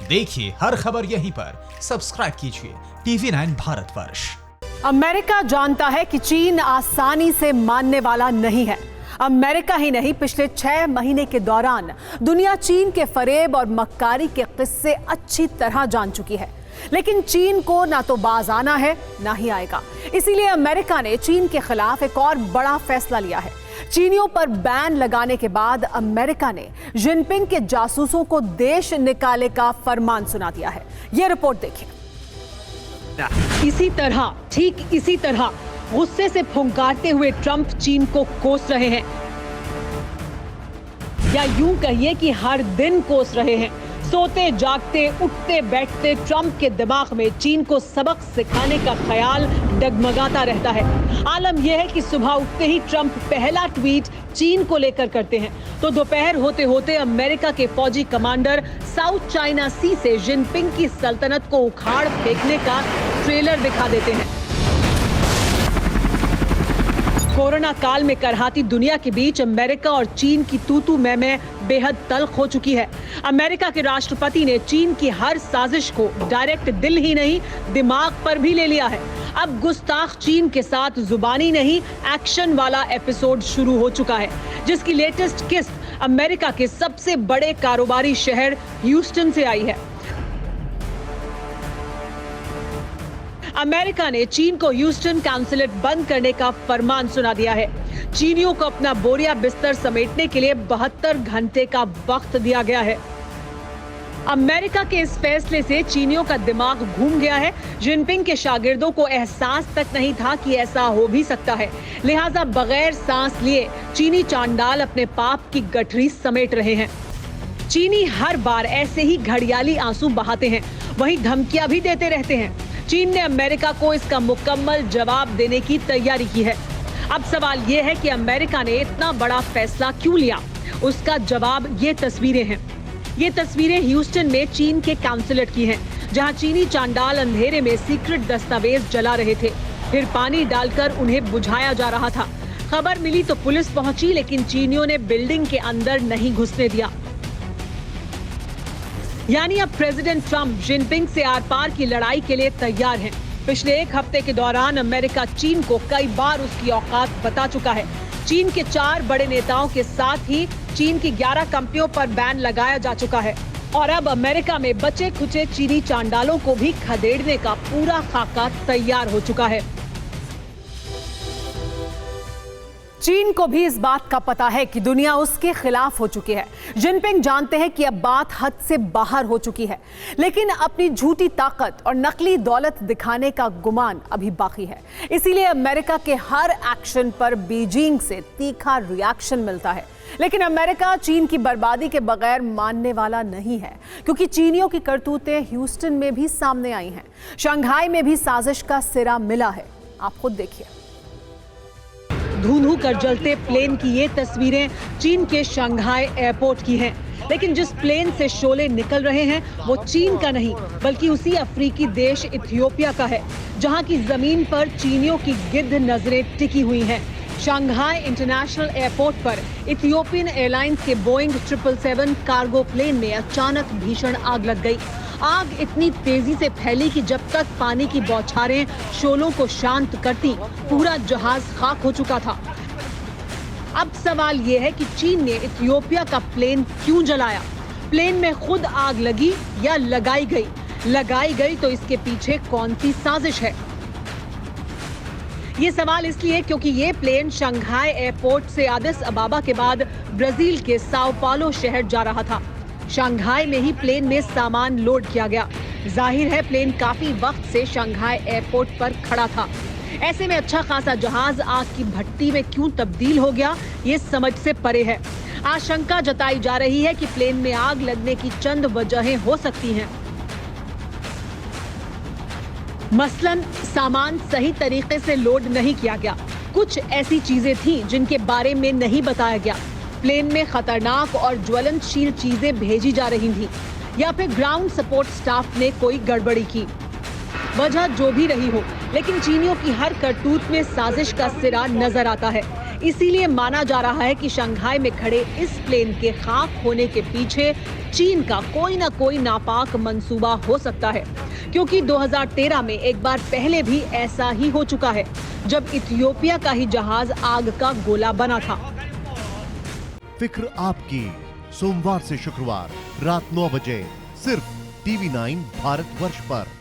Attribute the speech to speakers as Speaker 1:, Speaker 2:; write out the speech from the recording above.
Speaker 1: देखिए हर खबर यहीं पर, सब्सक्राइब कीजिए TV9 भारतवर्ष।
Speaker 2: अमेरिका जानता है कि चीन आसानी से मानने वाला नहीं है। अमेरिका ही नहीं, पिछले 6 महीने के दौरान दुनिया चीन के फरेब और मक्कारी के किस्से अच्छी तरह जान चुकी है। लेकिन चीन को ना तो बाज आना है ना ही आएगा। इसीलिए अमेरिका ने चीन के खिलाफ एक और बड़ा फैसला लिया है। चीनियों पर बैन लगाने के बाद अमेरिका ने जिनपिंग के जासूसों को देश निकाले का फरमान सुना दिया है। यह रिपोर्ट देखिए। ठीक इसी तरह गुस्से से फुंकारते हुए ट्रंप चीन को कोस रहे हैं, या यूं कहिए कि हर दिन कोस रहे हैं। सोते जागते उठते बैठते ट्रंप के दिमाग में चीन को सबक सिखाने का ख्याल डगमगाता रहता है। आलम यह है कि सुबह उठते ही ट्रंप पहला ट्वीट चीन को लेकर करते हैं तो दोपहर होते होते अमेरिका के फौजी कमांडर साउथ चाइना सी से जिनपिंग की सल्तनत को उखाड़ फेंकने का ट्रेलर दिखा देते हैं। कोरोना काल में करहाती दुनिया के बीच अमेरिका और चीन की तू मैं बेहद तल्ख हो चुकी है। अमेरिका के राष्ट्रपति ने चीन की हर साजिश को डायरेक्ट दिल ही नहीं दिमाग पर भी ले लिया है। अब गुस्ताख चीन के साथ जुबानी नहीं एक्शन वाला एपिसोड शुरू हो चुका है, जिसकी लेटेस्ट किस्त अमेरिका के सबसे बड़े कारोबारी शहर ह्यूस्टन से आई है। अमेरिका ने चीन को ह्यूस्टन काउंसुलेट बंद करने का फरमान सुना दिया है। चीनियों को अपना बोरिया बिस्तर समेटने के लिए 72 घंटे का वक्त दिया गया है। अमेरिका के इस फैसले से चीनियों का दिमाग घूम गया है। जिनपिंग के शागिर्दों को एहसास तक नहीं था कि ऐसा हो भी सकता है, लिहाजा बगैर सांस लिए चीनी चांडाल अपने पाप की गठरी समेट रहे हैं। चीनी हर बार ऐसे ही घड़ियाली आंसू बहाते हैं, वहीं धमकियां भी देते रहते हैं। चीन ने अमेरिका को इसका मुकम्मल जवाब देने की तैयारी की है। अब सवाल यह है कि अमेरिका ने इतना बड़ा फैसला क्यों लिया? उसका जवाब ये तस्वीरें हैं। ये तस्वीरें ह्यूस्टन में चीन के काउंसुलेट की हैं, जहां चीनी चांडाल अंधेरे में सीक्रेट दस्तावेज जला रहे थे, फिर पानी डालकर उन्हें बुझाया जा रहा था। खबर मिली तो पुलिस पहुंची, लेकिन चीनियों ने बिल्डिंग के अंदर नहीं घुसने दिया। यानी अब प्रेसिडेंट ट्रंप जिनपिंग से आर पार की लड़ाई के लिए तैयार हैं। पिछले 1 हफ्ते के दौरान अमेरिका चीन को कई बार उसकी औकात बता चुका है। चीन के 4 बड़े नेताओं के साथ ही चीन की 11 कंपनियों पर बैन लगाया जा चुका है और अब अमेरिका में बचे खुचे चीनी चांडालों को भी खदेड़ने का पूरा खाका तैयार हो चुका है। चीन को भी इस बात का पता है कि दुनिया उसके खिलाफ हो चुकी है। जिनपिंग जानते हैं कि अब बात हद से बाहर हो चुकी है, लेकिन अपनी झूठी ताकत और नकली दौलत दिखाने का गुमान अभी बाकी है। इसीलिए अमेरिका के हर एक्शन पर बीजिंग से तीखा रिएक्शन मिलता है। लेकिन अमेरिका चीन की बर्बादी के बगैर मानने वाला नहीं है, क्योंकि चीनियों की करतूतें ह्यूस्टन में भी सामने आई हैं। शंघाई में भी साजिश का सिरा मिला है। आप खुद देखिए। धू कर जलते प्लेन की ये तस्वीरें चीन के शंघाई एयरपोर्ट की हैं। लेकिन जिस प्लेन से शोले निकल रहे हैं वो चीन का नहीं, बल्कि उसी अफ्रीकी देश इथियोपिया का है, जहां की जमीन पर चीनियों की गिद्ध नजरें टिकी हुई हैं। शंघाई इंटरनेशनल एयरपोर्ट पर इथियोपियन एयरलाइंस के बोइंग 777 कार्गो प्लेन में अचानक भीषण आग लग गई। आग इतनी तेजी से फैली कि जब तक पानी की बौछारें शोलों को शांत करती, पूरा जहाज खाक हो चुका था। अब सवाल यह है कि चीन ने इथियोपिया का प्लेन क्यों जलाया? प्लेन में खुद आग लगी या लगाई गई? लगाई गई तो इसके पीछे कौन सी साजिश है? ये सवाल इसलिए क्योंकि ये प्लेन शंघाई एयरपोर्ट से एडिस अबाबा के बाद ब्राजील के साओ पाउलो शहर जा रहा था। शंघाई में ही प्लेन में सामान लोड किया गया। जाहिर है प्लेन काफी वक्त से शंघाई एयरपोर्ट पर खड़ा था। ऐसे में अच्छा खासा जहाज आग की भट्टी में क्यों तब्दील हो गया, ये समझ से परे है। आशंका जताई जा रही है कि प्लेन में आग लगने की चंद वजहें हो सकती हैं। मसलन सामान सही तरीके से लोड नहीं किया गया, कुछ ऐसी चीजें थीं जिनके बारे में नहीं बताया गया, प्लेन में खतरनाक और ज्वलनशील चीजें भेजी जा रही थीं, या फिर ग्राउंड सपोर्ट स्टाफ ने कोई गड़बड़ी की। वजह जो भी रही हो, लेकिन चीनियों की हर करतूत में साजिश का सिरा नजर आता है। इसीलिए माना जा रहा है कि शंघाई में खड़े इस प्लेन के खाक होने के पीछे चीन का कोई ना कोई नापाक मंसूबा हो सकता है, क्योंकि 2013 में एक बार पहले भी ऐसा ही हो चुका है, जब इथियोपिया का ही जहाज आग का गोला बना था।
Speaker 3: फिक्र आपकी, सोमवार से शुक्रवार रात 9 बजे सिर्फ TV9 भारतवर्ष पर।